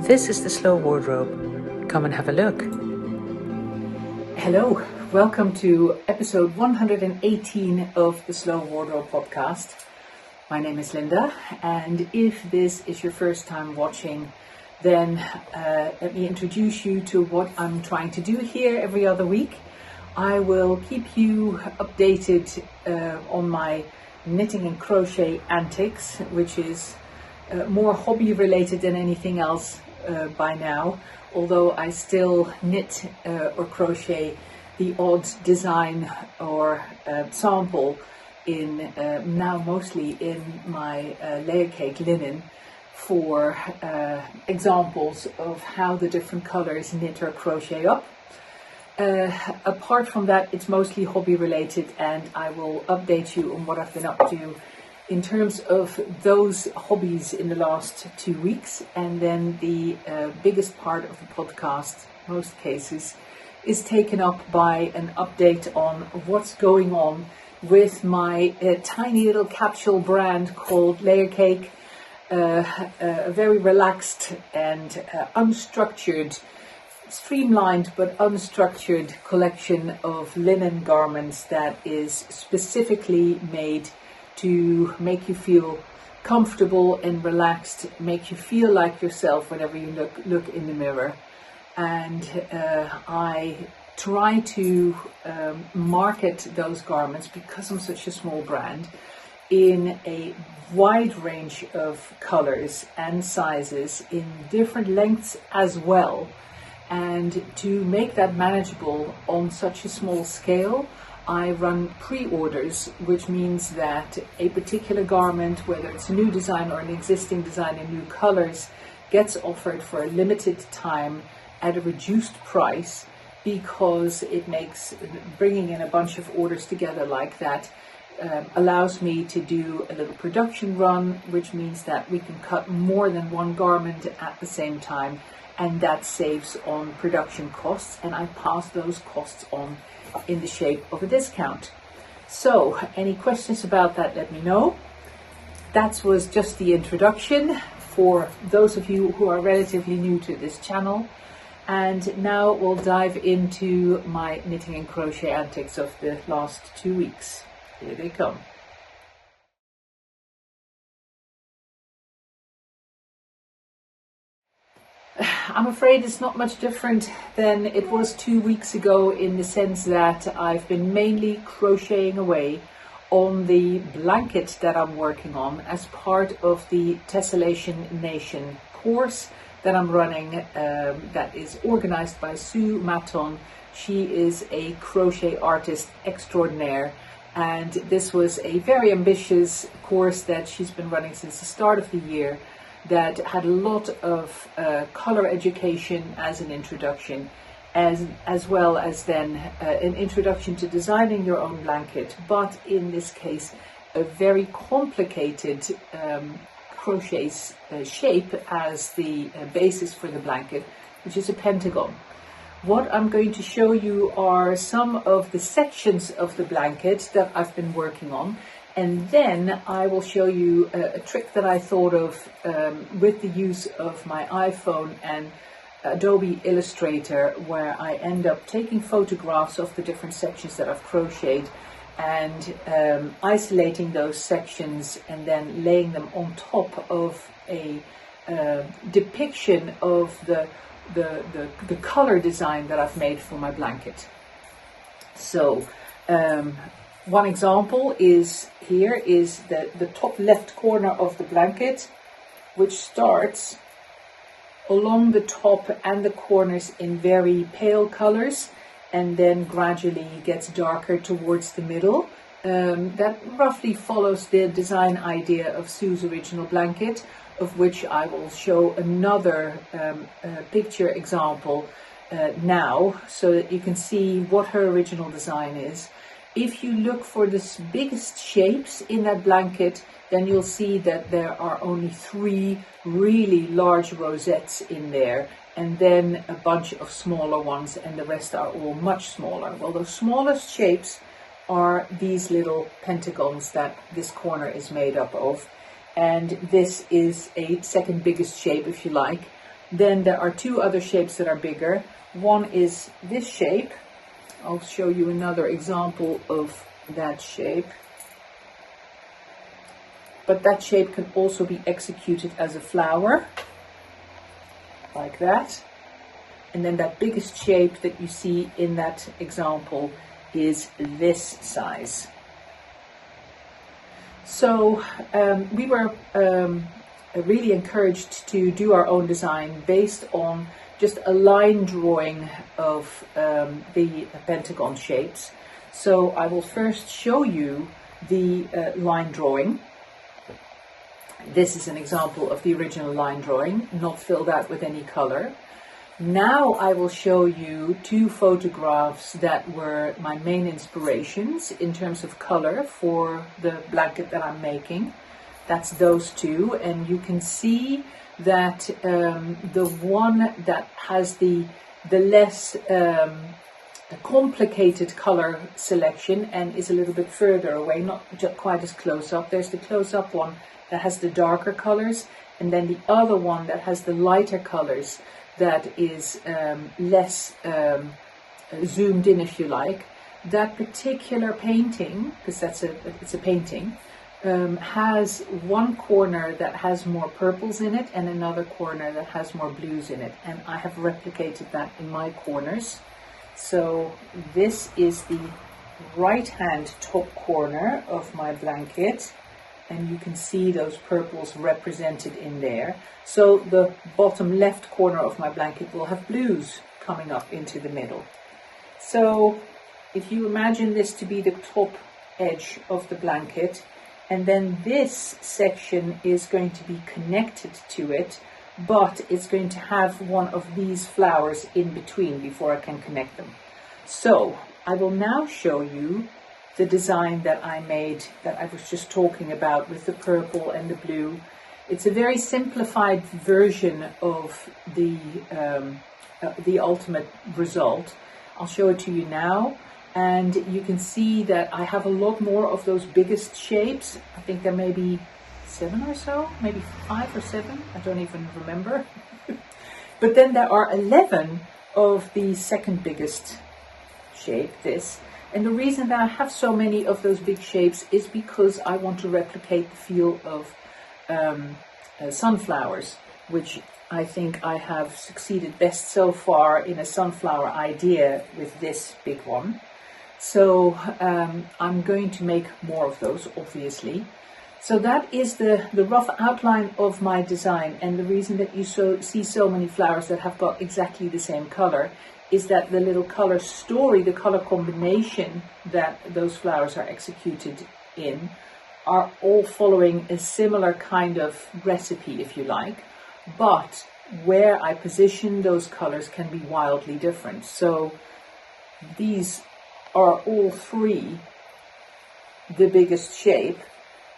This is the Slow Wardrobe. Come and have a look. Hello, welcome to episode 118 of the Slow Wardrobe podcast. My name is Linda, and if this is your first time watching, then let me introduce you to what I'm trying to do here every other week. I will keep you updated on my knitting and crochet antics, which is more hobby related than anything else by now, although I still knit or crochet the odd design or sample in now mostly in my Layercake linen for examples of how the different colors knit or crochet up. Apart from that, it's mostly hobby related, and I will update you on what I've been up to in terms of those hobbies in the last 2 weeks. And then the biggest part of the podcast, most cases, is taken up by an update on what's going on with my tiny little capsule brand called Layercake, a very relaxed and unstructured, streamlined but unstructured collection of linen garments that is specifically made to make you feel comfortable and relaxed, make you feel like yourself whenever you look in the mirror. And I try to market those garments, because I'm such a small brand, in a wide range of colors and sizes in different lengths as well. And to make that manageable on such a small scale, I run pre-orders, which means that a particular garment, whether it's a new design or an existing design in new colors, gets offered for a limited time at a reduced price, because it makes bringing in a bunch of orders together like that allows me to do a little production run, which means that we can cut more than one garment at the same time, and that saves on production costs, and I pass those costs on in the shape of a discount. So any questions about that, let me know. That was just the introduction for those of you who are relatively new to this channel. And now we'll dive into my knitting and crochet antics of the last 2 weeks. Here they come. I'm afraid it's not much different than it was 2 weeks ago, in the sense that I've been mainly crocheting away on the blanket that I'm working on as part of the Tesselation Nation course that I'm running, that is organized by Sue Maton. She is a crochet artist extraordinaire, and this was a very ambitious course that she's been running since the start of the year, that had a lot of color education as an introduction, as well as then an introduction to designing your own blanket, but in this case a very complicated crochet shape as the basis for the blanket, which is a pentagon. What I'm going to show you are some of the sections of the blanket that I've been working on. And then I will show you a trick that I thought of with the use of my iPhone and Adobe Illustrator, where I end up taking photographs of the different sections that I've crocheted and isolating those sections and then laying them on top of a depiction of the color design that I've made for my blanket. So one example is here is the top left corner of the blanket, which starts along the top and the corners in very pale colors, and then gradually gets darker towards the middle. That roughly follows the design idea of Sue's original blanket, of which I will show another picture example now, so that you can see what her original design is. If you look for the biggest shapes in that blanket, then you'll see that there are only 3 really large rosettes in there, and then a bunch of smaller ones, and the rest are all much smaller. Well, the smallest shapes are these little pentagons that this corner is made up of, and this is a second biggest shape, if you like, Then there are two other shapes that are bigger. One is this shape. I'll show you another example of that shape. But that shape can also be executed as a flower, like that. And then that biggest shape that you see in that example is this size. So we were really encouraged to do our own design based on just a line drawing of the pentagon shapes. So I will first show you the line drawing. This is an example of the original line drawing, not filled out with any color. Now I will show you two photographs that were my main inspirations in terms of color for the blanket that I'm making. That's those two, and you can see that the one that has the less complicated color selection and is a little bit further away, not quite as close up. There's the close up one that has the darker colors, and then the other one that has the lighter colors that is less zoomed in, if you like. That particular painting, because it's a painting, has one corner that has more purples in it and another corner that has more blues in it, and I have replicated that in my corners. So this is the right hand top corner of my blanket, and you can see those purples represented in there. So the bottom left corner of my blanket will have blues coming up into the middle. So if you imagine this to be the top edge of the blanket, and then this section is going to be connected to it, but it's going to have one of these flowers in between before I can connect them. So I will now show you the design that I made, that I was just talking about, with the purple and the blue. It's a very simplified version of the ultimate result. I'll show it to you now, and you can see that I have a lot more of those biggest shapes. I think there may be 7 or so, maybe 5 or 7, I don't even remember. But then there are 11 of the second biggest shape, this. And the reason that I have so many of those big shapes is because I want to replicate the feel of sunflowers, which I think I have succeeded best so far in a sunflower idea with this big one. So I'm going to make more of those, obviously. So that is the rough outline of my design, and the reason that you see so many flowers that have got exactly the same color is that the little color story, the color combination that those flowers are executed in, are all following a similar kind of recipe, if you like, but where I position those colors can be wildly different. So these are all three the biggest shape,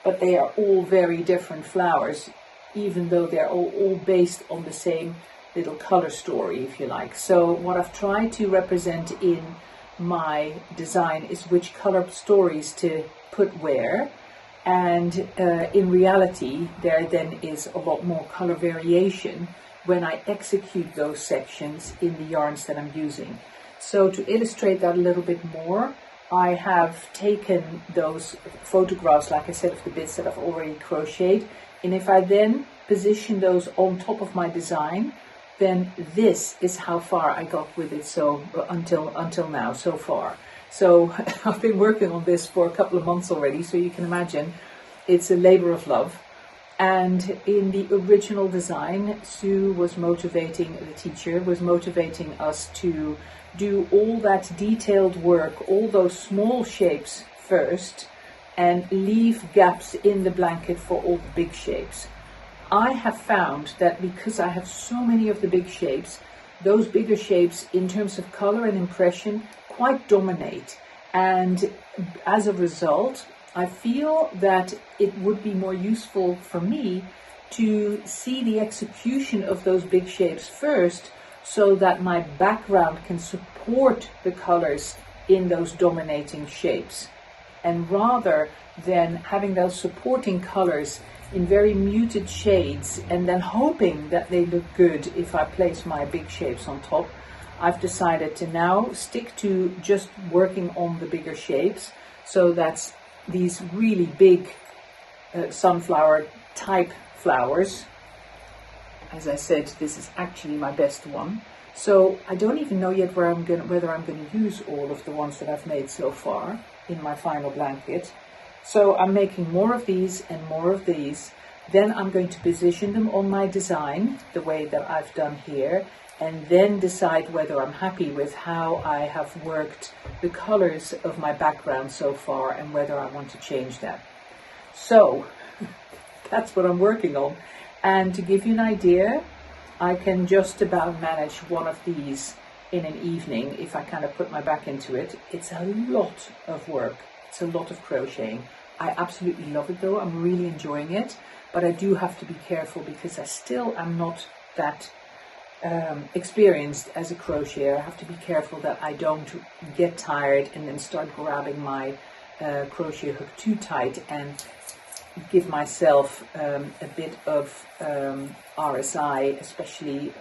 but they are all very different flowers, even though they're all based on the same little color story, if you like. So what I've tried to represent in my design is which color stories to put where, and in reality there then is a lot more color variation when I execute those sections in the yarns that I'm using. So to illustrate that a little bit more, I have taken those photographs, like I said, of the bits that I've already crocheted, and if I then position those on top of my design, then this is how far I got with it so until now, so far. So I've been working on this for a couple of months already, so you can imagine it's a labor of love. And in the original design, Sue was motivating, the teacher was motivating us to do all that detailed work, all those small shapes first, and leave gaps in the blanket for all the big shapes. I have found that because I have so many of the big shapes, those bigger shapes in terms of color and impression quite dominate, and as a result I feel that it would be more useful for me to see the execution of those big shapes first, so that my background can support the colors in those dominating shapes, and rather than having those supporting colors in very muted shades and then hoping that they look good if I place my big shapes on top, I've decided to now stick to just working on the bigger shapes. So that's these really big sunflower type flowers. As I said, this is actually my best one. So I don't even know yet whether I'm going to use all of the ones that I've made so far in my final blanket. So I'm making more of these and more of these. Then I'm going to position them on my design the way that I've done here, and then decide whether I'm happy with how I have worked the colors of my background so far and whether I want to change that. So that's what I'm working on. And to give you an idea, I can just about manage one of these in an evening if I kind of put my back into it. It's a lot of work. It's a lot of crocheting. I absolutely love it though. I'm really enjoying it, but I do have to be careful because I still am not that experienced as a crocheter. I have to be careful that I don't get tired and then start grabbing my crochet hook too tight and give myself a bit of RSI, especially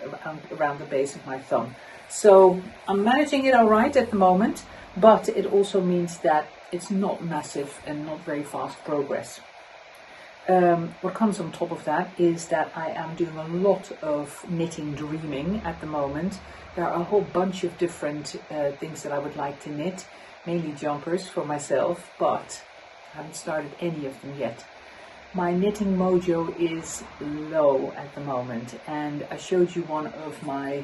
around the base of my thumb. So I'm managing it all right at the moment, but it also means that it's not massive and not very fast progress. What comes on top of that is that I am doing a lot of knitting dreaming at the moment. There are a whole bunch of different things that I would like to knit, mainly jumpers for myself, but I haven't started any of them yet. My knitting mojo is low at the moment, and I showed you one of my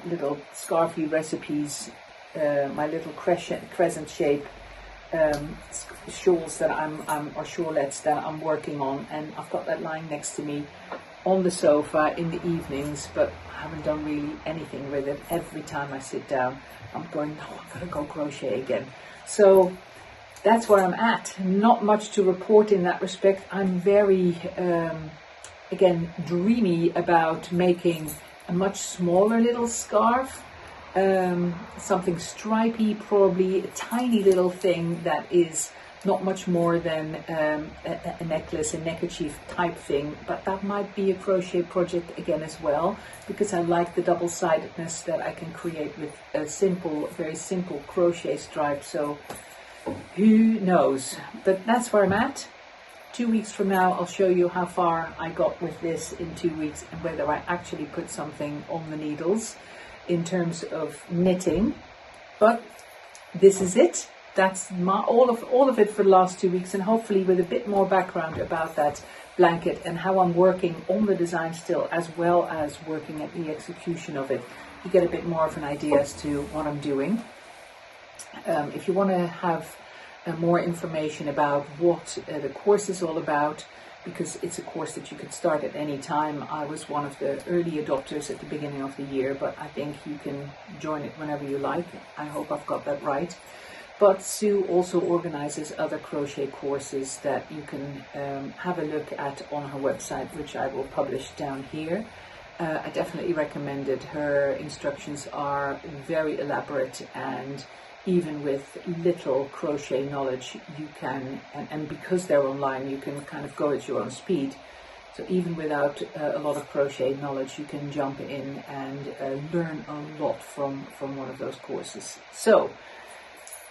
little scarfy recipes, my little crescent shape shawls that or shawlettes that I'm working on, and I've got that lying next to me on the sofa in the evenings, but I haven't done really anything with it. Every time I sit down, I'm going, no, I'm gonna go crochet again. So that's where I'm at. Not much to report in that respect. I'm very, again, dreamy about making a much smaller little scarf. Something stripy, probably a tiny little thing that is not much more than a necklace, a neckerchief type thing, but that might be a crochet project again as well, because I like the double-sidedness that I can create with a simple, very simple crochet stripe. So who knows, but that's where I'm at. 2 weeks from now I'll show you how far I got with this in 2 weeks and whether I actually put something on the needles in terms of knitting. But this is it. That's all of it for the last 2 weeks, and hopefully with a bit more background about that blanket and how I'm working on the design still, as well as working at the execution of it, you get a bit more of an idea as to what I'm doing. If you want to have more information about what the course is all about, because it's a course that you could start at any time. I was one of the early adopters at the beginning of the year, but I think you can join it whenever you like. I hope I've got that right. But Sue also organizes other crochet courses that you can have a look at on her website, which I will publish down here. I definitely recommend it. Her instructions are very elaborate, and even with little crochet knowledge, you can, and because they're online, you can kind of go at your own speed. So even without a lot of crochet knowledge, you can jump in and learn a lot from one of those courses. So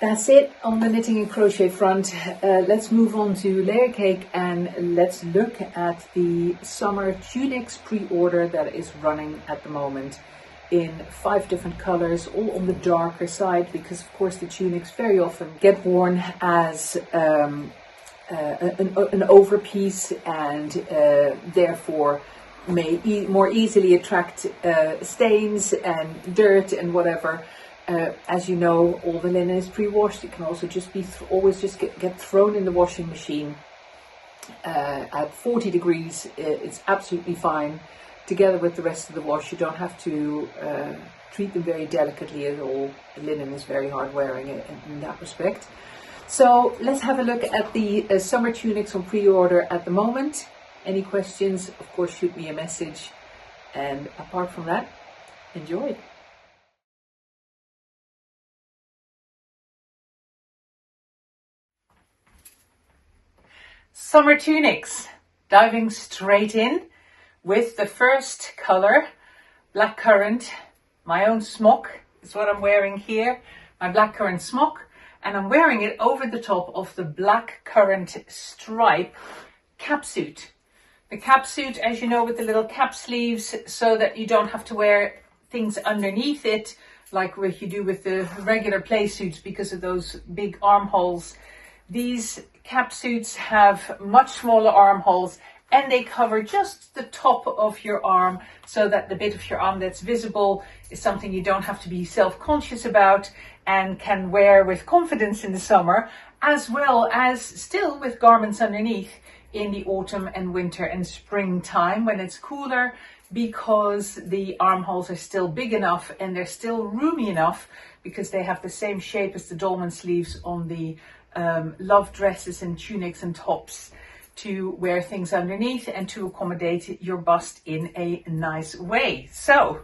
that's it on the knitting and crochet front. Let's move on to Layercake, and let's look at the summer tunics pre-order that is running at the moment in 5 different colors, all on the darker side, because of course the tunics very often get worn as an overpiece, and therefore may more easily attract stains and dirt and whatever. As you know, all the linen is pre-washed. It can also just be always just get thrown in the washing machine at 40 degrees. It's absolutely fine. Together with the rest of the wash, you don't have to treat them very delicately at all. The linen is very hard wearing in that respect. So let's have a look at the summer tunics on pre-order at the moment. Any questions, of course, shoot me a message. And apart from that, enjoy. Summer tunics. diving straight in with the first color, blackcurrant. My own smock is what I'm wearing here, my blackcurrant smock, and I'm wearing it over the top of the blackcurrant stripe capsuit. The capsuit, as you know, with the little cap sleeves, so that you don't have to wear things underneath it like what you do with the regular playsuits because of those big armholes. These capsuits have much smaller armholes, and they cover just the top of your arm, so that the bit of your arm that's visible is something you don't have to be self-conscious about and can wear with confidence in the summer, as well as still with garments underneath in the autumn and winter and springtime when it's cooler, because the armholes are still big enough and they're still roomy enough, because they have the same shape as the dolman sleeves on the love dresses and tunics and tops, to wear things underneath and to accommodate your bust in a nice way. So,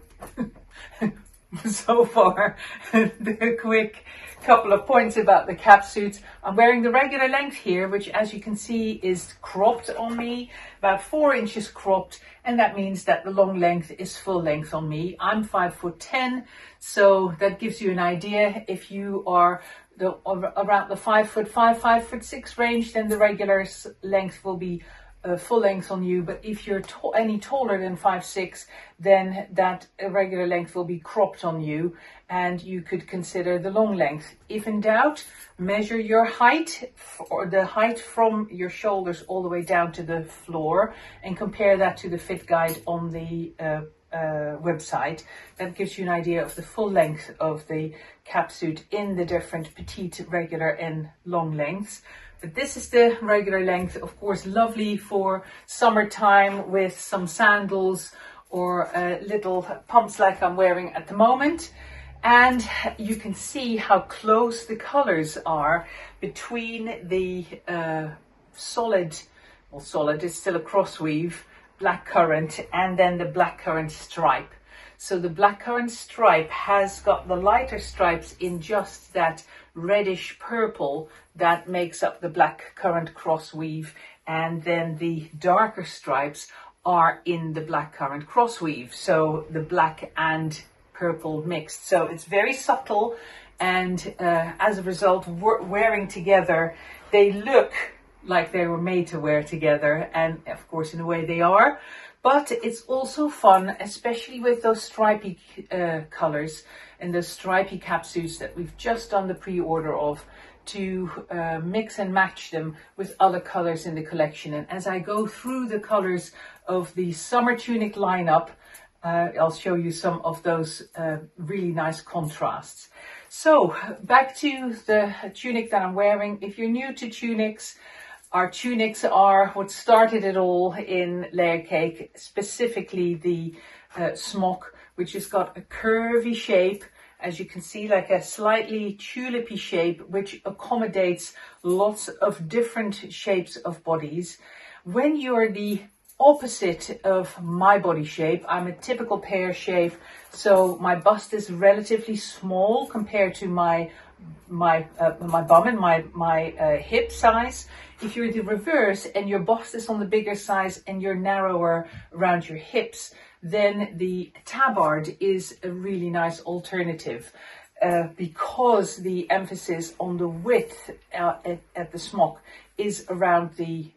so far, the quick couple of points about the capsuits. I'm wearing the regular length here, which as you can see is cropped on me, about 4 inches cropped, and that means that the long length is full length on me. I'm 5'10", so that gives you an idea. If you are around the 5'5", 5'6" range, then the regular length will be full length on you. But if you're any taller than 5'6", then that regular length will be cropped on you, and you could consider the long length. If in doubt, measure your height, or the height from your shoulders all the way down to the floor, and compare that to the fit guide on the website. That gives you an idea of the full length of the capsuit in the different petite, regular and long lengths. But this is the regular length, of course, lovely for summertime with some sandals or little pumps like I'm wearing at the moment. And you can see how close the colors are between the solid is still a crossweave, blackcurrant, and then the blackcurrant stripe. So the blackcurrant stripe has got the lighter stripes in just that reddish purple that makes up the blackcurrant crossweave, and then the darker stripes are in the blackcurrant crossweave, so the black and purple mixed. So it's very subtle, and as a result, wearing together, they look like they were made to wear together, and of course in a way they are. But it's also fun, especially with those stripy colors and those stripy capsuits that we've just done the pre-order of, to mix and match them with other colors in the collection. And as I go through the colors of the summer tunic lineup, I'll show you some of those really nice contrasts. So back to the tunic that I'm wearing. If you're new to tunics, our tunics are what started it all in Layercake, specifically the smock, which has got a curvy shape, as you can see, like a slightly tulipy shape, which accommodates lots of different shapes of bodies. When you're the opposite of my body shape, I'm a typical pear shape, so my bust is relatively small compared to my bum and my hip size. If you're the reverse and your bust is on the bigger size and you're narrower around your hips, then the tabard is a really nice alternative, because the emphasis on the width at the smock is around the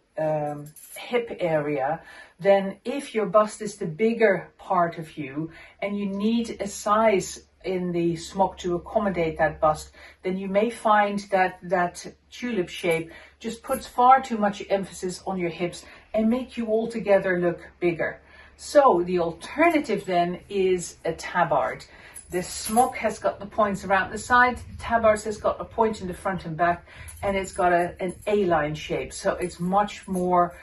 hip area. Then if your bust is the bigger part of you and you need a size in the smock to accommodate that bust, then you may find that that tulip shape just puts far too much emphasis on your hips and make you altogether look bigger. So the alternative then is a tabard. The smock has got the points around the side, the tabard has got a point in the front and back, and it's got an A-line shape, so it's much more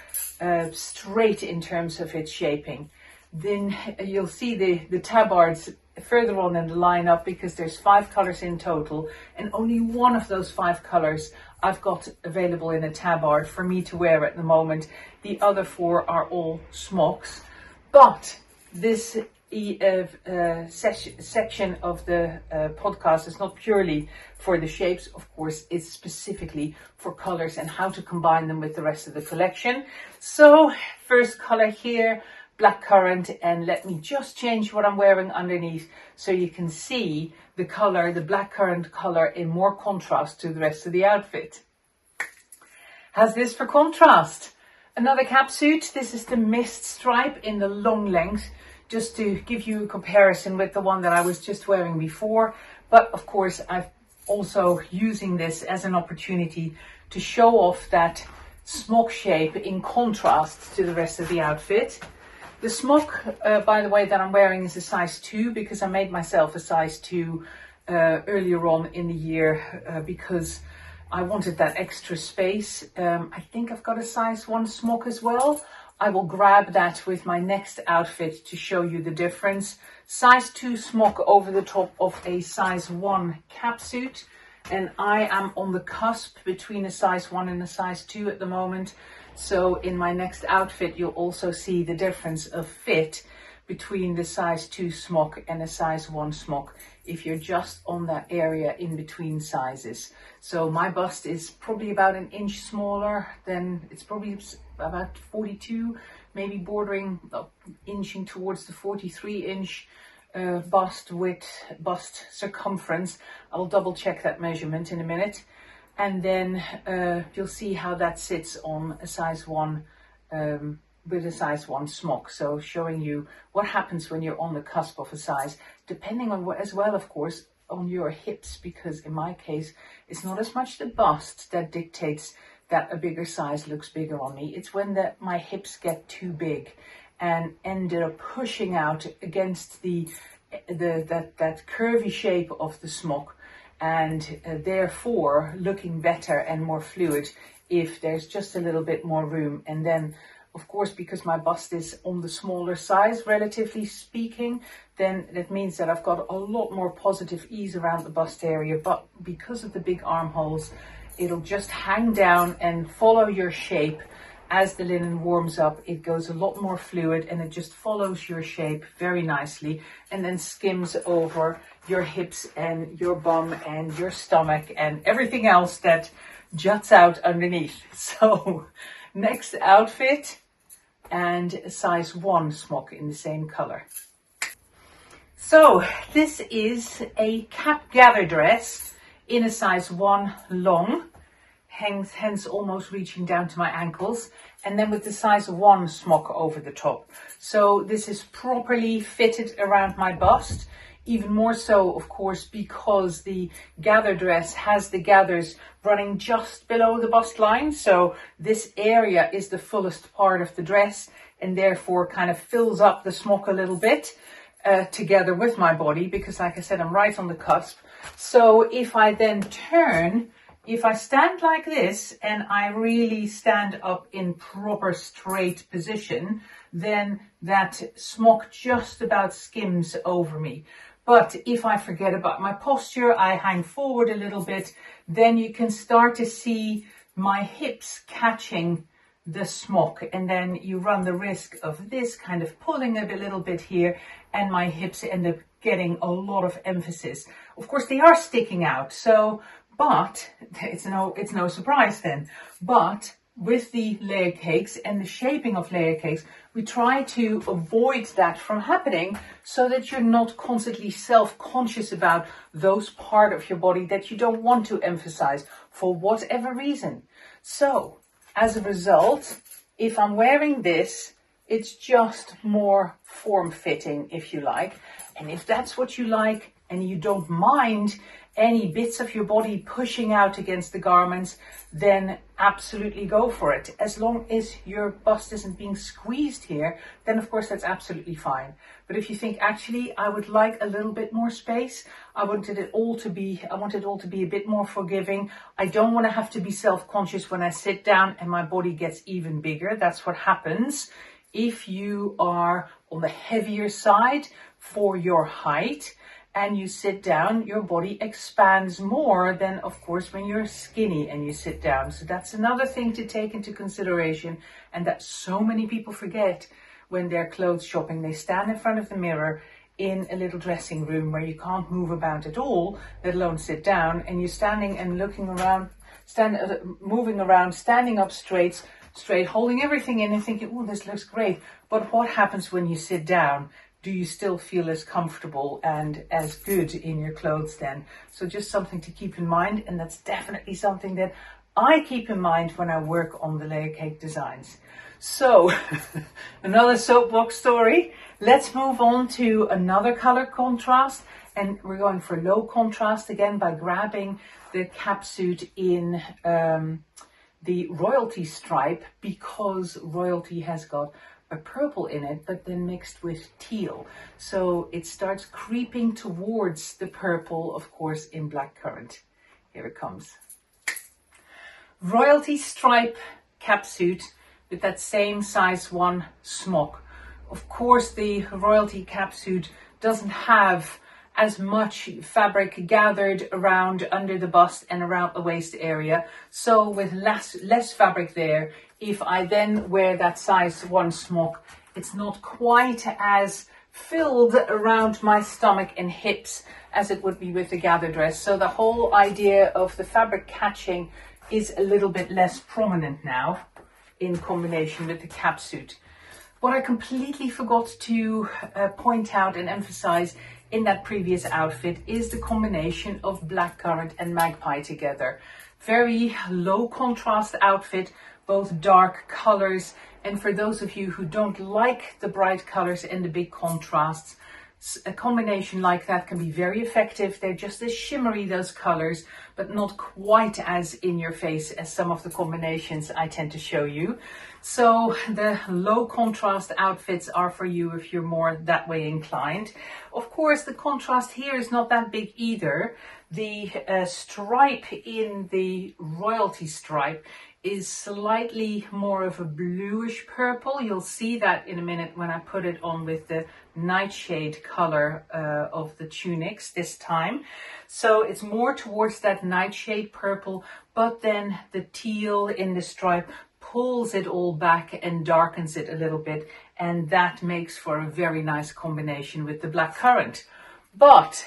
straight in terms of its shaping. Then you'll see the tabards further on in the lineup, because there's 5 colors in total, and only one of those 5 colors I've got available in a tabard for me to wear at the moment. The other 4 are all smocks. But this section of the podcast is not purely for the shapes, of course, it's specifically for colors and how to combine them with the rest of the collection. So first color here, blackcurrant, and let me just change what I'm wearing underneath so you can see the color, the blackcurrant color, in more contrast to the rest of the outfit. How's this for contrast? Another capsuit. This is the mist stripe in the long length, just to give you a comparison with the one that I was just wearing before. But of course, I'm also using this as an opportunity to show off that smock shape in contrast to the rest of the outfit. The smock, by the way, that I'm wearing is a size 2 because I made myself a size 2 earlier on in the year because I wanted that extra space. I think I've got a size 1 smock as well. I will grab that with my next outfit to show you the difference. Size 2 smock over the top of a size 1 capsuit. And I am on the cusp between a size 1 and a size 2 at the moment. So in my next outfit, you'll also see the difference of fit between the size 2 smock and a size 1 smock if you're just on that area in between sizes. So my bust is probably about an inch smaller than, it's probably about 42, maybe bordering, inching towards the 43 inch bust width, bust circumference. I'll double check that measurement in a minute. And then you'll see how that sits on a size 1 with a size 1 smock. So showing you what happens when you're on the cusp of a size, depending on what, as well, of course, on your hips, because in my case, it's not as much the bust that dictates that a bigger size looks bigger on me. It's when my hips get too big and ended up pushing out against that curvy shape of the smock, and therefore looking better and more fluid if there's just a little bit more room. And then of course, because my bust is on the smaller size, relatively speaking, then that means that I've got a lot more positive ease around the bust area. But because of the big armholes, it'll just hang down and follow your shape. As the linen warms up, it goes a lot more fluid and it just follows your shape very nicely and then skims over your hips and your bum and your stomach and everything else that juts out underneath. So next outfit, and a size 1 smock in the same color. So this is a cap gather dress in a size 1 long, hence almost reaching down to my ankles, and then with the size 1 smock over the top. So this is properly fitted around my bust. Even more so, of course, because the gather dress has the gathers running just below the bust line. So this area is the fullest part of the dress and therefore kind of fills up the smock a little bit together with my body, because like I said, I'm right on the cusp. So if I then turn, if I stand like this and I really stand up in proper straight position, then that smock just about skims over me. But if I forget about my posture, I hang forward a little bit, then you can start to see my hips catching the smock. And then you run the risk of this kind of pulling a little bit here, and my hips end up getting a lot of emphasis. Of course, they are sticking out. So, but it's no surprise then. But with the layer cakes and the shaping of layer cakes, we try to avoid that from happening so that you're not constantly self-conscious about those parts of your body that you don't want to emphasize for whatever reason. So as a result, if I'm wearing this, it's just more form-fitting, if you like. And if that's what you like and you don't mind any bits of your body pushing out against the garments, then absolutely go for it. As long as your bust isn't being squeezed here, then of course that's absolutely fine. But if you think, actually, I would like a little bit more space, I want it all to be a bit more forgiving. I don't want to have to be self-conscious when I sit down and my body gets even bigger. That's what happens if you are on the heavier side for your height. And you sit down, your body expands more than, of course, when you're skinny and you sit down. So that's another thing to take into consideration, and that so many people forget when they're clothes shopping. They stand in front of the mirror in a little dressing room where you can't move about at all, let alone sit down, and you're standing and looking around, moving around, standing up straight, holding everything in and thinking, oh, this looks great. But what happens when you sit down? Do you still feel as comfortable and as good in your clothes then? So just something to keep in mind, and that's definitely something that I keep in mind when I work on the Layercake designs. So another soapbox story. Let's move on to another color contrast, and we're going for low contrast again by grabbing the capsuit in the Royalty stripe, because Royalty has got a purple in it, but then mixed with teal. So it starts creeping towards the purple, of course, in blackcurrant. Here it comes. Royalty stripe capsuit with that same size 1 smock. Of course, the Royalty capsuit doesn't have as much fabric gathered around under the bust and around the waist area. So with less fabric there, if I then wear that size 1 smock, it's not quite as filled around my stomach and hips as it would be with the gather dress. So the whole idea of the fabric catching is a little bit less prominent now in combination with the capsuit. What I completely forgot to point out and emphasize in that previous outfit is the combination of blackcurrant and Magpie together. Very low contrast outfit, both dark colors, and for those of you who don't like the bright colors and the big contrasts, a combination like that can be very effective. They're just as shimmery, those colors, but not quite as in your face as some of the combinations I tend to show you. So the low contrast outfits are for you if you're more that way inclined. Of course, the contrast here is not that big either. The stripe in the Royalty stripe is slightly more of a bluish purple. You'll see that in a minute when I put it on with the Nightshade color of the tunics this time. So it's more towards that Nightshade purple, but then the teal in the stripe pulls it all back and darkens it a little bit, and that makes for a very nice combination with the blackcurrant. But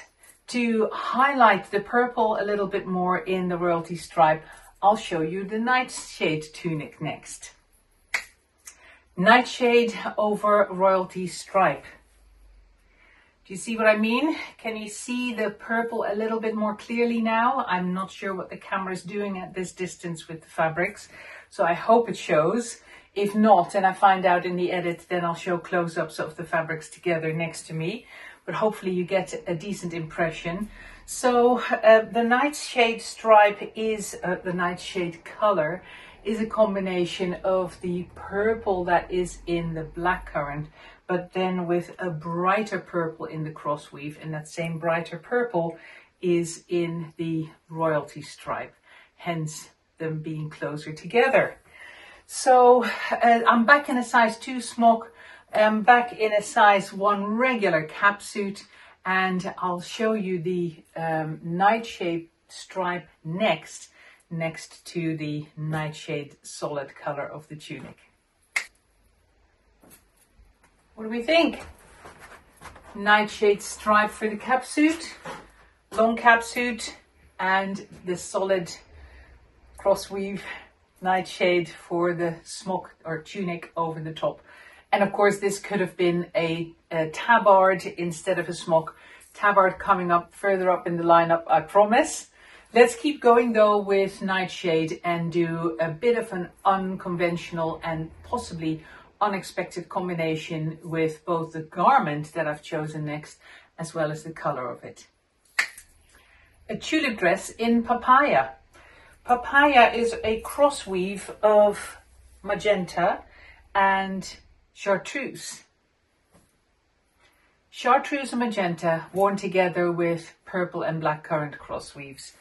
to highlight the purple a little bit more in the Royalty stripe, I'll show you the Nightshade tunic next. Nightshade over Royalty stripe. Do you see what I mean? Can you see the purple a little bit more clearly now? I'm not sure what the camera is doing at this distance with the fabrics, so I hope it shows. If not, and I find out in the edit, then I'll show close-ups of the fabrics together next to me, but hopefully you get a decent impression. So the Nightshade stripe is, the Nightshade color is a combination of the purple that is in the blackcurrant, but then with a brighter purple in the crossweave, and that same brighter purple is in the Royalty stripe, hence them being closer together. So I'm back in a size 2 smock, I'm back in a size 1 regular capsuit, and I'll show you the Nightshade stripe next to the Nightshade solid color of the tunic. What do we think? Nightshade stripe for the capsuit, long capsuit, and the solid crossweave Nightshade for the smock or tunic over the top. And of course, this could have been a tabard instead of a smock. Tabard coming up further up in the lineup, I promise. Let's keep going though with Nightshade and do a bit of an unconventional and possibly unexpected combination with both the garment that I've chosen next, as well as the color of it. A tulip dress in Papaya. Papaya is a crossweave of magenta and chartreuse. Chartreuse and magenta worn together with purple and blackcurrant crossweaves.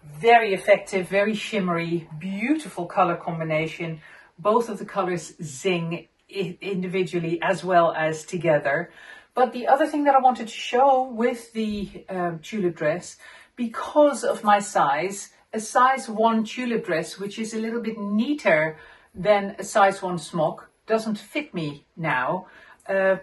Very effective, very shimmery, beautiful color combination. Both of the colors zing individually as well as together. But the other thing that I wanted to show with the tulip dress, because of my size, a size 1 tulip dress, which is a little bit neater than a size 1 smock, doesn't fit me now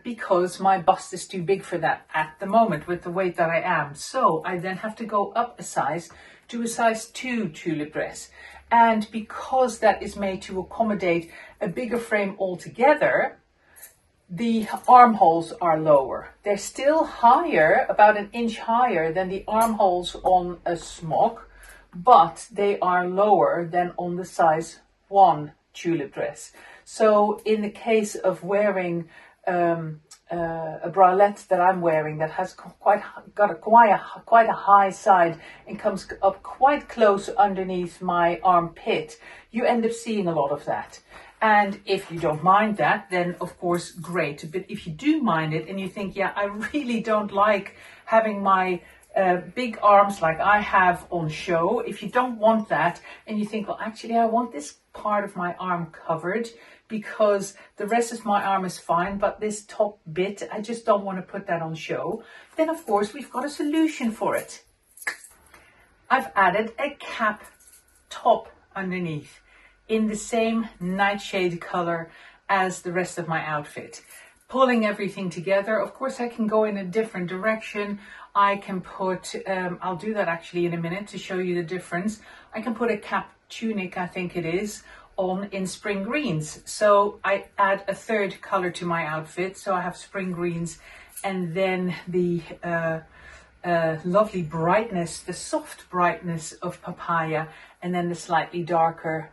because my bust is too big for that at the moment with the weight that I am. So I then have to go up a size to a size 2 tulip dress. And because that is made to accommodate a bigger frame altogether, the armholes are lower. They're still higher, about an inch higher than the armholes on a smock, but they are lower than on the size 1 tulip dress. So in the case of wearing a bralette that I'm wearing that has quite a high side and comes up quite close underneath my armpit, you end up seeing a lot of that. And if you don't mind that, then of course, great. But if you do mind it and you think, yeah, I really don't like having my big arms like I have on show, if you don't want that and you think, well, actually, I want this part of my arm covered because the rest of my arm is fine, but this top bit, I just don't want to put that on show, then of course, we've got a solution for it. I've added a cap top underneath in the same nightshade color as the rest of my outfit. Pulling everything together, of course I can go in a different direction. I can put, I'll do that actually in a minute to show you the difference. I can put a cap tunic, I think it is, on in spring greens. So I add a third color to my outfit. So I have spring greens and then the lovely brightness, the soft brightness of papaya, and then the slightly darker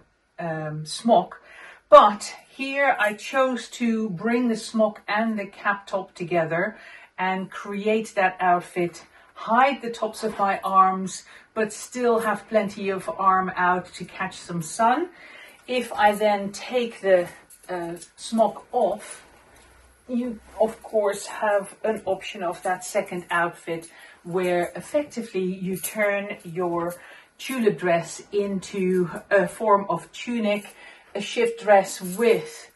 smock. But here I chose to bring the smock and the cap top together and create that outfit, hide the tops of my arms, but still have plenty of arm out to catch some sun. If I then take the smock off, you of course have an option of that second outfit where effectively you turn your tulip dress into a form of tunic, a shift dress with,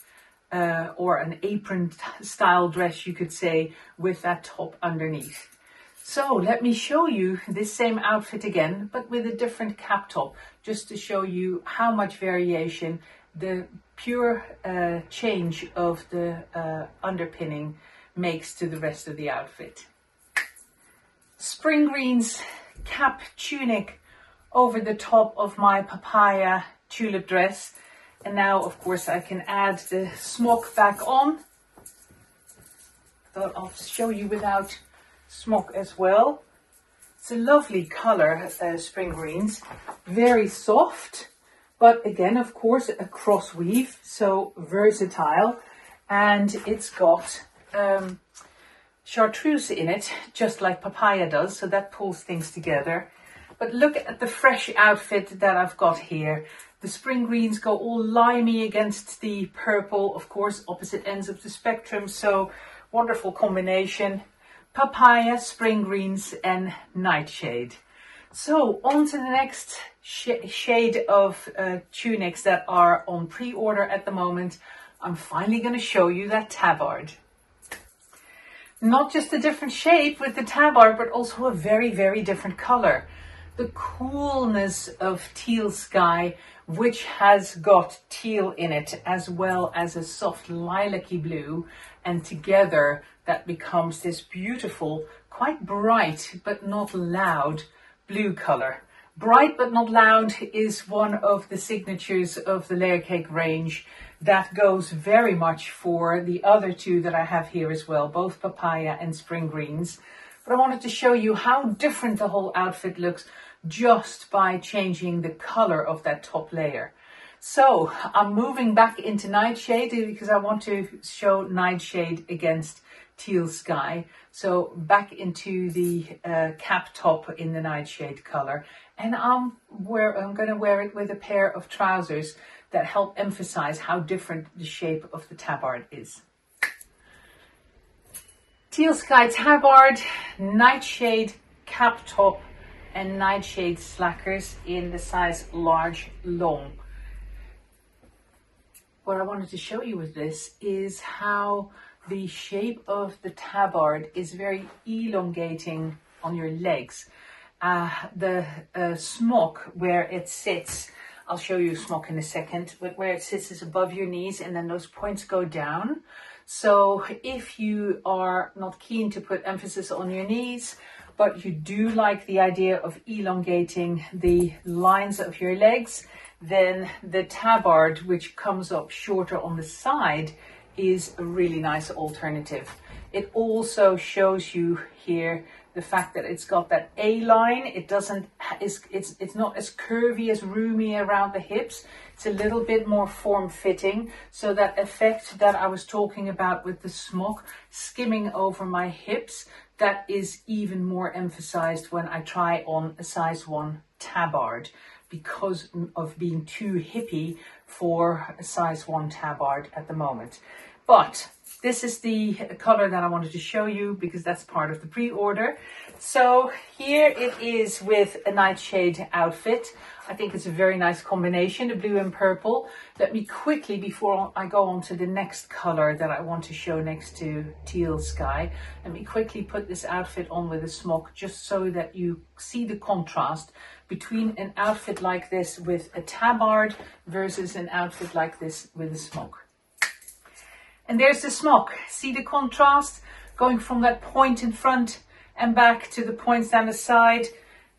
or an apron style dress, you could say, with that top underneath. So let me show you this same outfit again, but with a different cap top, just to show you how much variation the pure change of the underpinning makes to the rest of the outfit. Spring greens cap tunic over the top of my papaya tulip dress. And now, of course, I can add the smock back on. Thought I'll show you without smock as well. It's a lovely color, spring greens, very soft, but again, of course, a cross weave, so versatile, and it's got chartreuse in it, just like papaya does, so that pulls things together. But look at the fresh outfit that I've got here. The spring greens go all limey against the purple, of course, opposite ends of the spectrum, so wonderful combination. Papaya, spring greens and nightshade. So on to the next shade of tunics that are on pre-order at the moment. I'm finally going to show you that tabard. Not just a different shape with the tabard, but also a very, very different color. The coolness of Teal Sky, which has got teal in it, as well as a soft lilac-y blue, and together that becomes this beautiful, quite bright but not loud blue color. Bright but not loud is one of the signatures of the Layercake range. That goes very much for the other two that I have here as well, both papaya and spring greens. But I wanted to show you how different the whole outfit looks just by changing the color of that top layer. So I'm moving back into Nightshade because I want to show Nightshade against Teal Sky. So back into the cap top in the Nightshade color. And I'm going to wear it with a pair of trousers that help emphasize how different the shape of the tabard is. Teal Sky tabard, Nightshade cap top, and Nightshade slackers in the size large long. What I wanted to show you with this is how the shape of the tabard is very elongating on your legs. The smock where it sits, I'll show you a smock in a second, but where it sits is above your knees and then those points go down. So if you are not keen to put emphasis on your knees, but you do like the idea of elongating the lines of your legs, then the tabard, which comes up shorter on the side, is a really nice alternative. It also shows you here the fact that it's got that A line. It doesn't, it's not as curvy, as roomy around the hips. It's a little bit more form-fitting. So that effect that I was talking about with the smock skimming over my hips, that is even more emphasized when I try on a size 1 tabard, because of being too hippie for a size 1 tabard at the moment. But this is the color that I wanted to show you because that's part of the pre-order. So here it is with a Nightshade outfit. I think it's a very nice combination, the blue and purple. Let me quickly, before I go on to the next color that I want to show next to Teal Sky, let me quickly put this outfit on with a smock just so that you see the contrast between an outfit like this with a tabard versus an outfit like this with a smock. And there's the smock. See the contrast going from that point in front and back to the points down the side,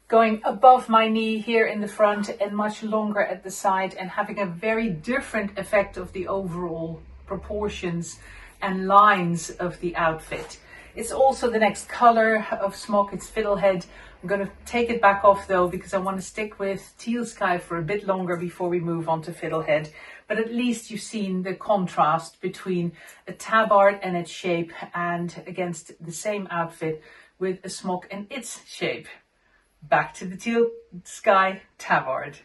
going above my knee here in the front and much longer at the side, and having a very different effect of the overall proportions and lines of the outfit. It's also the next color of smock. It's Fiddle Head. I'm going to take it back off though because I want to stick with Teal Sky for a bit longer before we move on to Fiddle Head. But at least you've seen the contrast between a tabard and its shape and against the same outfit with a smock and its shape. Back to the Teal Sky tabard.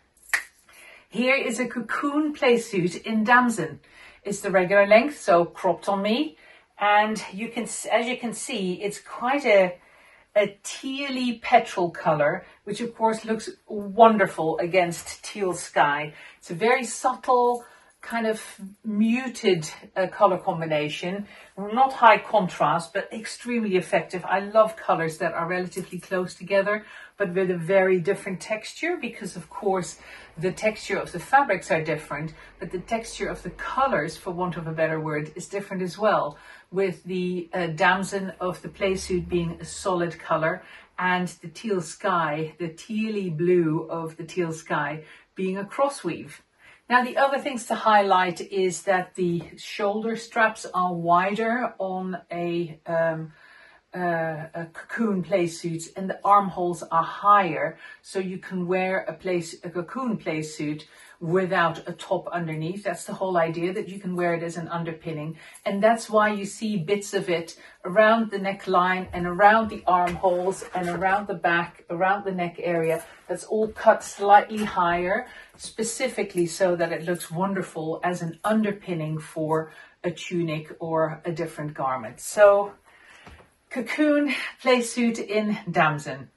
Here is a cocoon playsuit in Damson. It's the regular length, so cropped on me. And you can, as you can see, it's quite a tealy petrol color, which of course looks wonderful against Teal Sky. It's a very subtle, kind of muted color combination, not high contrast, but extremely effective. I love colors that are relatively close together, but with a very different texture, because of course the texture of the fabrics are different, but the texture of the colors, for want of a better word, is different as well, with the Damson of the Playsuit being a solid color and the Teal Sky, the tealy blue of the Teal Sky, being a crossweave. Now, the other things to highlight is that the shoulder straps are wider on a cocoon playsuit, and the armholes are higher, so you can wear a cocoon playsuit without a top underneath. That's the whole idea, that you can wear it as an underpinning, and that's why you see bits of it around the neckline and around the armholes and around the back, around the neck area. That's all cut slightly higher, specifically so that it looks wonderful as an underpinning for a tunic or a different garment. So cocoon playsuit in Damson.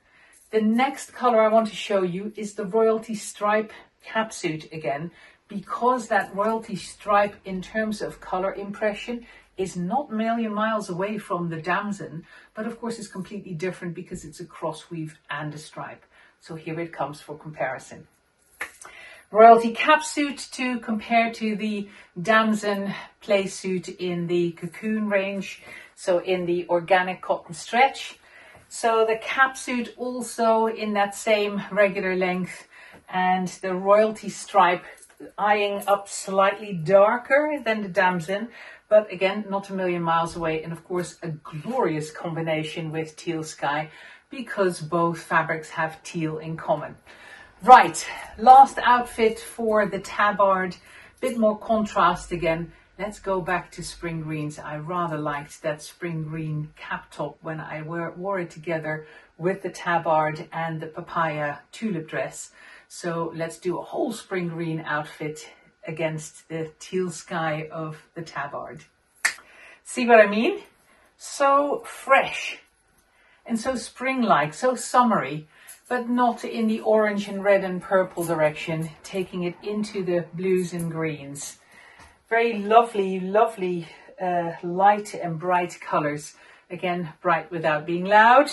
The next color I want to show you is the royalty stripe capsuit again, because that royalty stripe in terms of color impression is not a million miles away from the Damson, but of course it's completely different because it's a crossweave and a stripe. So here it comes for comparison. Royalty capsuit to compare to the Damson playsuit in the cocoon range, so in the organic cotton stretch. So the capsuit also in that same regular length, and the royalty stripe eyeing up slightly darker than the Damson, but again not a million miles away, and of course a glorious combination with Teal Sky because both fabrics have teal in common. Right, last outfit for the tabard, bit more contrast again. Let's go back to spring greens. I rather liked that spring green cap top when I wore it together with the tabard and the papaya tulip dress. So let's do a whole spring green outfit against the Teal Sky of the tabard. See what I mean? So fresh and so spring-like, so summery, but not in the orange and red and purple direction, taking it into the blues and greens. Very lovely, lovely light and bright colors. Again, bright without being loud.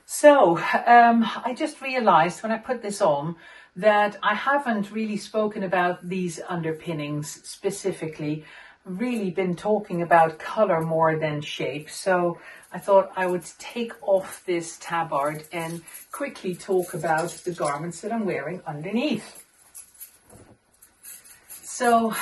So I just realized when I put this on that I haven't really spoken about these underpinnings specifically, really been talking about color more than shape. So I thought I would take off this tabard and quickly talk about the garments that I'm wearing underneath. So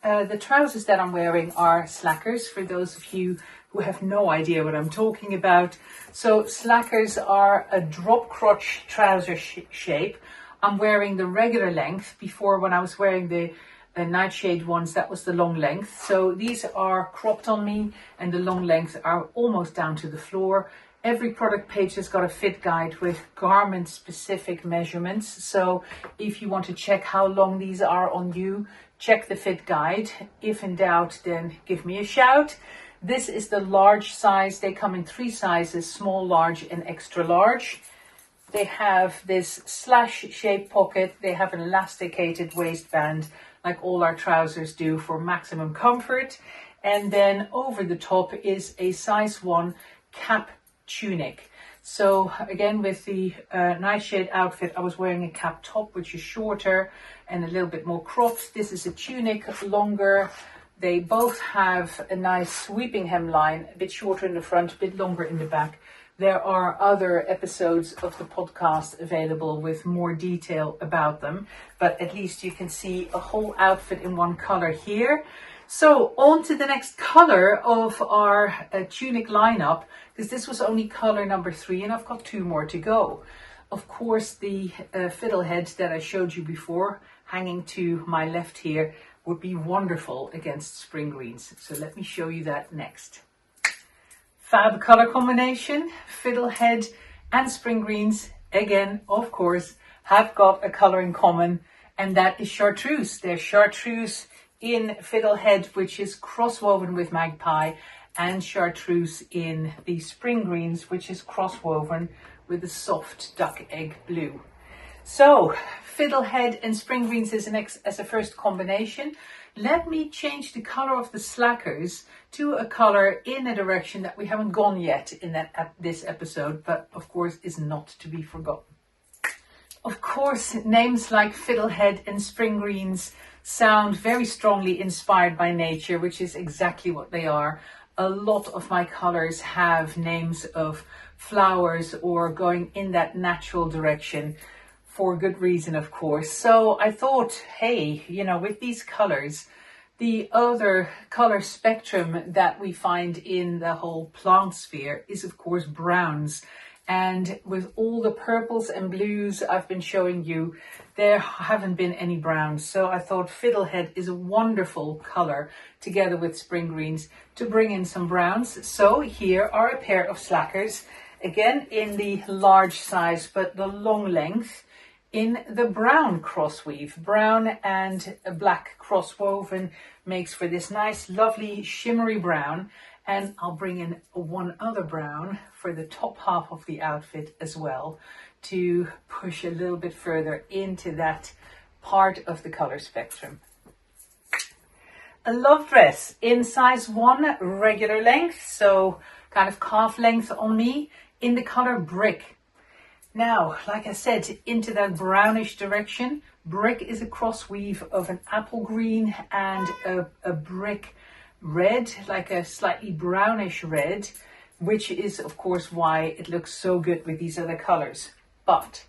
the trousers that I'm wearing are slackers, for those of you who have no idea what I'm talking about. So slackers are a drop-crotch trouser shape. I'm wearing the regular length. Before, when I was wearing the Nightshade ones, that was the long length. So these are cropped on me, and the long length are almost down to the floor. Every product page has got a fit guide with garment specific measurements. So if you want to check how long these are on you, check the fit guide. If in doubt, then give me a shout. This is the large size. They come in 3 sizes, small, large and extra large. They have this slash shaped pocket. They have an elasticated waistband like all our trousers do for maximum comfort. And then over the top is a size 1 cap tunic. So again, with the Nightshade outfit, I was wearing a cap top, which is shorter and a little bit more cropped. This is a tunic, longer. They both have a nice sweeping hemline, a bit shorter in the front, a bit longer in the back. There are other episodes of the podcast available with more detail about them, but at least you can see a whole outfit in one color here. So on to the next color of our tunic lineup, because this was only color number 3 and I've got 2 more to go. Of course, the Fiddle Head that I showed you before, hanging to my left here, would be wonderful against spring greens. So let me show you that next. Fab color combination, Fiddle Head and spring greens, again, of course, have got a color in common, and that is chartreuse. They're chartreuse in Fiddle Head, which is cross-woven with Magpie, and chartreuse in the spring greens, which is cross-woven with a soft duck egg blue. So Fiddle Head and spring greens as a first combination. Let me change the color of the slackers to a color in a direction that we haven't gone yet in this episode, but of course is not to be forgotten. Of course, names like Fiddle Head and spring greens sound very strongly inspired by nature, which is exactly what they are. A lot of my colors have names of flowers or going in that natural direction, for good reason, of course. So I thought, hey, with these colors, the other color spectrum that we find in the whole plant sphere is, of course, browns. And with all the purples and blues I've been showing you, there haven't been any browns. So I thought Fiddle Head is a wonderful color together with spring greens to bring in some browns. So here are a pair of slackers, again in the large size, but the long length, in the brown crossweave. Brown and a black cross woven makes for this nice, lovely, shimmery brown. And I'll bring in one other brown for the top half of the outfit as well, to push a little bit further into that part of the color spectrum. A love dress in size 1 regular length, so kind of calf length on me, in the color brick. Now, like I said, into that brownish direction. Brick is a cross weave of an apple green and a brick red, like a slightly brownish red, which is of course why it looks so good with these other colors. But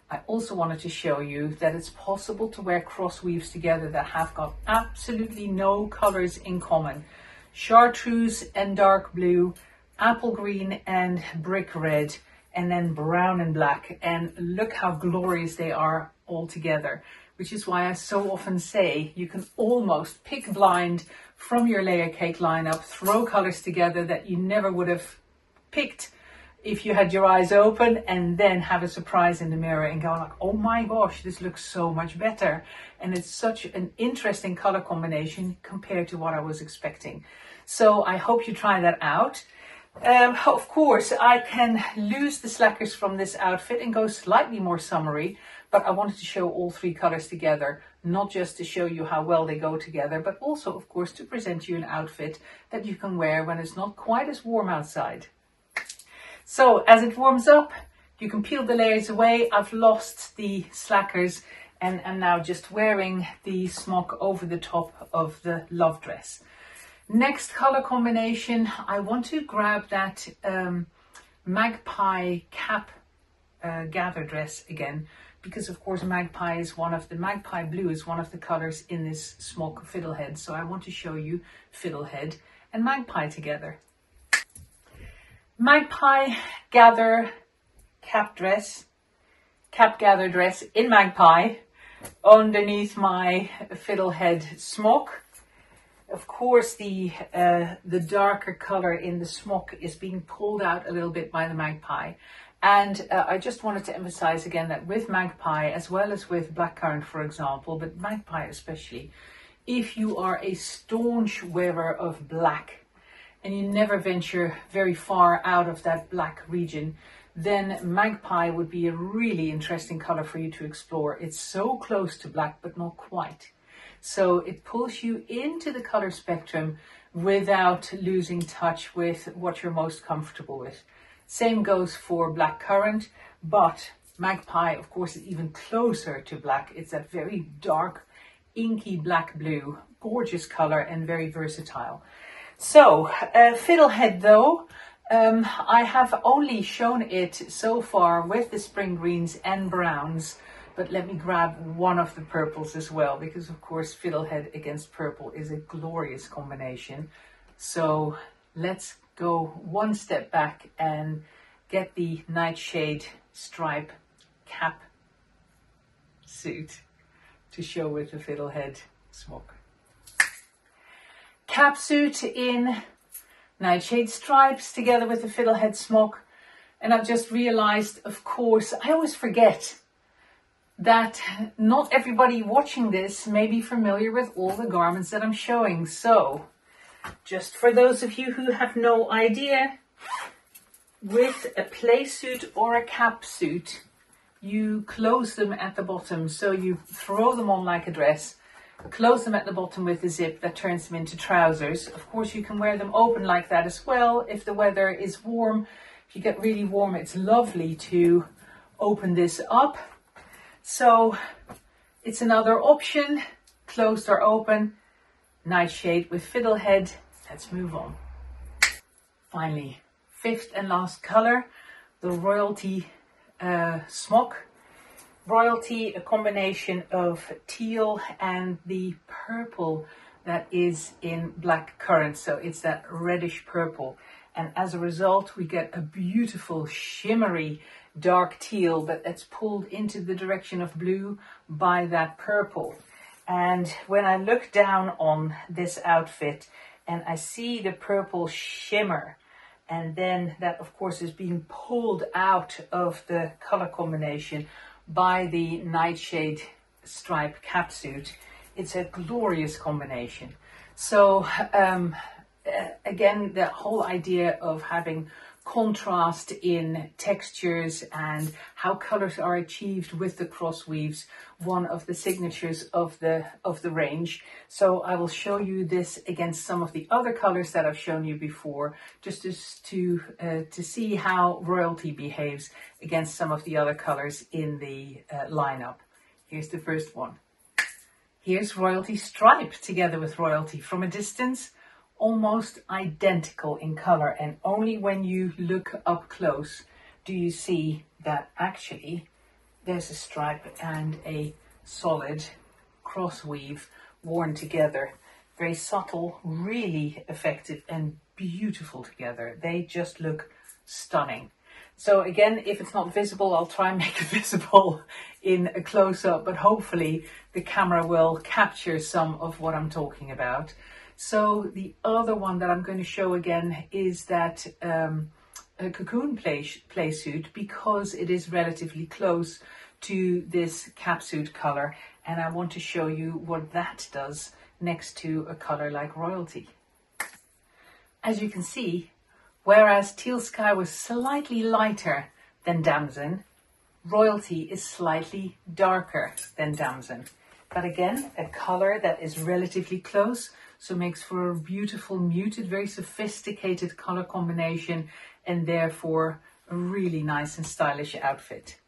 I also wanted to show you that it's possible to wear cross weaves together that have got absolutely no colors in common. Chartreuse and dark blue, apple green and brick red, and then brown and black, and look how glorious they are all together, which is why I so often say you can almost pick blind from your Layercake lineup, throw colors together that you never would have picked if you had your eyes open, and then have a surprise in the mirror and go like, oh my gosh, this looks so much better. And it's such an interesting color combination compared to what I was expecting. So I hope you try that out. Of course, I can lose the slackers from this outfit and go slightly more summery, but I wanted to show all 3 colors together, not just to show you how well they go together, but also, of course, to present you an outfit that you can wear when it's not quite as warm outside. So as it warms up, You can peel the layers away. I've lost the slackers and am now just wearing the smock over the top of the love dress. Next color combination, I want to grab that Magpie cap gather dress again, because of course Magpie blue is one of the colors in this smock Fiddle Head. So I want to show you Fiddle Head and Magpie together. Magpie gather cap gather dress in Magpie underneath my Fiddle Head smock. Of course, the darker color in the smock is being pulled out a little bit by the Magpie. And I just wanted to emphasize again that with Magpie, as well as with Blackcurrant, for example, but Magpie especially, if you are a staunch wearer of black and you never venture very far out of that black region, then Magpie would be a really interesting color for you to explore. It's so close to black, but not quite. So it pulls you into the color spectrum without losing touch with what you're most comfortable with. Same goes for Blackcurrant, but Magpie, of course, is even closer to black. It's that very dark, inky black blue, gorgeous color and very versatile. So Fiddle Head though, I have only shown it so far with the spring greens and browns. But let me grab one of the purples as well, because of course Fiddlehead against purple is a glorious combination. So let's go one step back and get the Nightshade stripe cap suit to show with the Fiddlehead smock. Cap suit in Nightshade stripes together with the Fiddlehead smock. And I've just realized, of course, I always forget that not everybody watching this may be familiar with all the garments that I'm showing. So just for those of you who have no idea, with a Playsuit or a cap suit, you close them at the bottom. So you throw them on like a dress, close them at the bottom with a zip that turns them into trousers. Of course, you can wear them open like that as well if the weather is warm. If you get really warm, it's lovely to open this up. So it's another option, closed or open, Nightshade with Fiddlehead. Let's move on. Finally, fifth and last color, the Royalty smock. Royalty, a combination of teal and the purple that is in Blackcurrant. So it's that reddish purple. And as a result, we get a beautiful shimmery dark teal, but it's pulled into the direction of blue by that purple. And when I look down on this outfit and I see the purple shimmer, and then that of course is being pulled out of the color combination by the Nightshade stripe capsuit, it's a glorious combination. So again, the whole idea of having contrast in textures and how colors are achieved with the cross weaves, one of the signatures of the range. So I will show you this against some of the other colors that I've shown you before, just to see how Royalty behaves against some of the other colors in the lineup. Here's the first one. Here's Royalty stripe together with Royalty. From a distance, almost identical in color, and only when you look up close do you see that actually there's a stripe and a solid cross weave worn together. Very subtle, really effective and beautiful together. They just look stunning. So again, if it's not visible, I'll try and make it visible in a close-up, but hopefully the camera will capture some of what I'm talking about. So the other one that I'm going to show again is that a cocoon playsuit, because it is relatively close to this capsuit color, and I want to show you what that does next to a color like Royalty. As you can see, whereas Teal Sky was slightly lighter than Damson, Royalty is slightly darker than Damson. But again, a color that is relatively close, so makes for a beautiful, muted, very sophisticated color combination, and therefore a really nice and stylish outfit.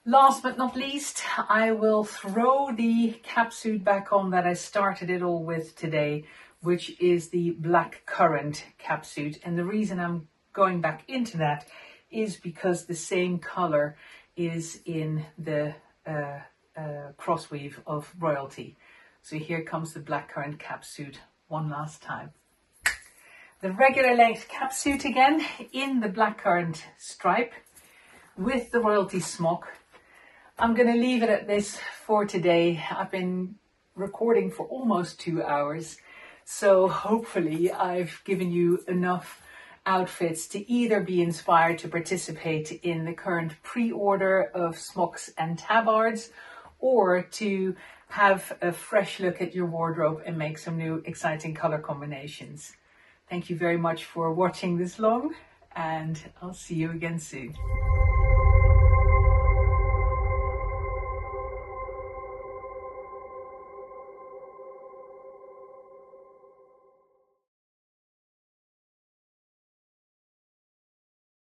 Last but not least, I will throw the capsuit back on that I started it all with today, which is the black currant capsuit. And the reason I'm going back into that is because the same color is in the crossweave of Royalty. So here comes the blackcurrant capsuit one last time. The regular length capsuit again in the blackcurrant stripe with the Royalty smock. I'm going to leave it at this for today. I've been recording for almost 2 hours, so hopefully I've given you enough outfits to either be inspired to participate in the current pre-order of smocks and tabards, or to have a fresh look at your wardrobe and make some new exciting color combinations. Thank you very much for watching this long, and I'll see you again soon.